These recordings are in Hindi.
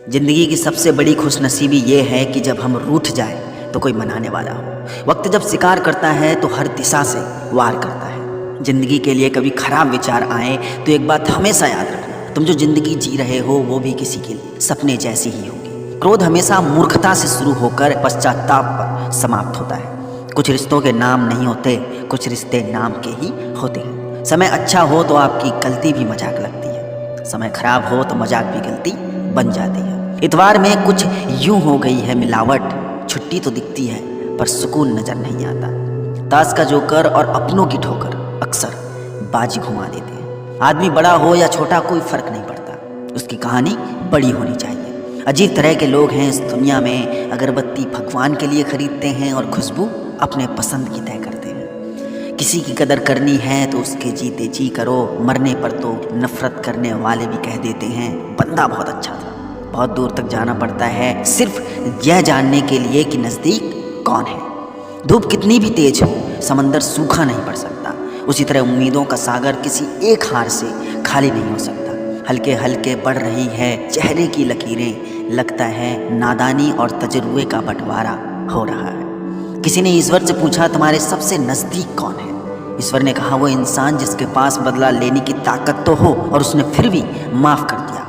जिंदगी की सबसे बड़ी खुशनसीबी ये है कि जब हम रूठ जाए तो कोई मनाने वाला हो। वक्त जब शिकार करता है तो हर दिशा से वार करता है। जिंदगी के लिए कभी खराब विचार आए तो एक बात हमेशा याद रखना, तुम जो जिंदगी जी रहे हो वो भी किसी के सपने जैसी ही होगी। क्रोध हमेशा मूर्खता से शुरू होकर पश्चाताप पर समाप्त होता है। कुछ रिश्तों के नाम नहीं होते, कुछ रिश्ते नाम के ही होते हैं। समय अच्छा हो तो आपकी गलती भी मजाक लगती है, समय खराब हो तो मजाक भी गलती बन जाती है। इतवार में कुछ यूं हो गई है मिलावट, छुट्टी तो दिखती है पर सुकून नजर नहीं आता। ताश का जोकर और अपनों की ठोकर अक्सर बाजी घुमा देते हैं। आदमी बड़ा हो या छोटा कोई फर्क नहीं पड़ता, उसकी कहानी बड़ी होनी चाहिए। अजीब तरह के लोग हैं इस दुनिया में, अगरबत्ती भगवान के लिए खरीदते हैं और खुशबू अपने पसंद की तय करते हैं। किसी की कदर करनी है तो उसके जीते जी करो, मरने पर तो नफरत करने वाले भी कह देते हैं बंदा बहुत अच्छा था। बहुत दूर तक जाना पड़ता है सिर्फ यह जानने के लिए कि नज़दीक कौन है। धूप कितनी भी तेज हो, समंदर सूखा नहीं पड़ सकता। उसी तरह उम्मीदों का सागर किसी एक हार से खाली नहीं हो सकता। हल्के हल्के बढ़ रही है चेहरे की लकीरें, लगता है नादानी और तजुर्बे का बंटवारा हो रहा है। किसी ने ईश्वर से पूछा तुम्हारे सबसे नज़दीक कौन है? ईश्वर ने कहा वो इंसान जिसके पास बदला लेने की ताकत तो हो और उसने फिर भी माफ़ कर दिया।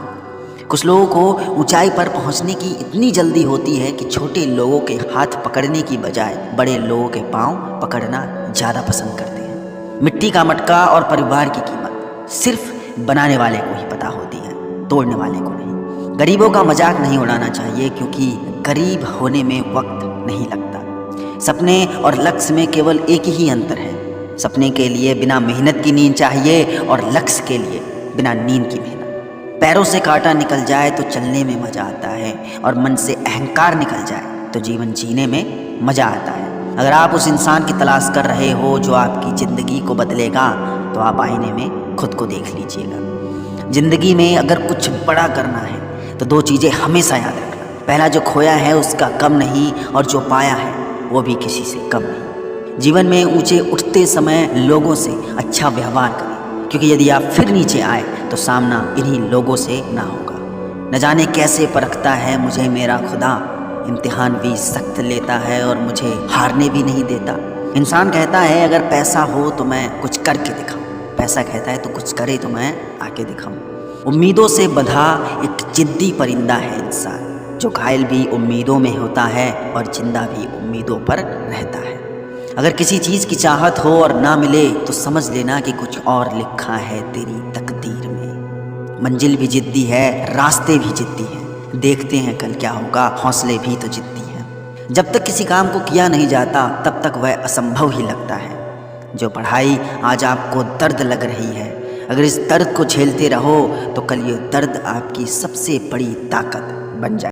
कुछ लोगों को ऊंचाई पर पहुंचने की इतनी जल्दी होती है कि छोटे लोगों के हाथ पकड़ने की बजाय बड़े लोगों के पांव पकड़ना ज़्यादा पसंद करते हैं। मिट्टी का मटका और परिवार की कीमत सिर्फ बनाने वाले को ही पता होती है, तोड़ने वाले को नहीं। गरीबों का मजाक नहीं उड़ाना चाहिए क्योंकि गरीब होने में वक्त नहीं लगता। सपने और लक्ष्य में केवल एक ही अंतर है, सपने के लिए बिना मेहनत की नींद चाहिए और लक्ष्य के लिए बिना नींद की मेहनत। पैरों से कांटा निकल जाए तो चलने में मज़ा आता है और मन से अहंकार निकल जाए तो जीवन जीने में मज़ा आता है। अगर आप उस इंसान की तलाश कर रहे हो जो आपकी ज़िंदगी को बदलेगा तो आप आईने में खुद को देख लीजिएगा। ज़िंदगी में अगर कुछ बड़ा करना है तो दो चीज़ें हमेशा याद रखना, पहला जो खोया है उसका कम नहीं और जो पाया है वो भी किसी से कम नहीं। जीवन में ऊँचे उठते समय लोगों से अच्छा व्यवहार करें, क्योंकि यदि आप फिर नीचे आए तो सामना इन्हीं लोगों से ना होगा। न जाने कैसे परखता है मुझे मेरा खुदा, इम्तिहान भी सख्त लेता है और मुझे हारने भी नहीं देता। इंसान कहता है अगर पैसा हो तो मैं कुछ करके दिखाऊं, पैसा कहता है तो कुछ करे तो मैं आके दिखाऊं। उम्मीदों से बंधा एक जिद्दी परिंदा है इंसान, जो घायल भी उम्मीदों में होता है और जिंदा भी उम्मीदों पर रहता है। अगर किसी चीज़ की चाहत हो और ना मिले तो समझ लेना कि कुछ और लिखा है तेरी तकदीर में। मंजिल भी जिद्दी है, रास्ते भी जिद्दी हैं, देखते हैं कल क्या होगा, हौसले भी तो जिद्दी हैं। जब तक किसी काम को किया नहीं जाता तब तक वह असंभव ही लगता है। जो पढ़ाई आज आपको दर्द लग रही है, अगर इस दर्द को झेलते रहो तो कल ये दर्द आपकी सबसे बड़ी ताकत बन जाए।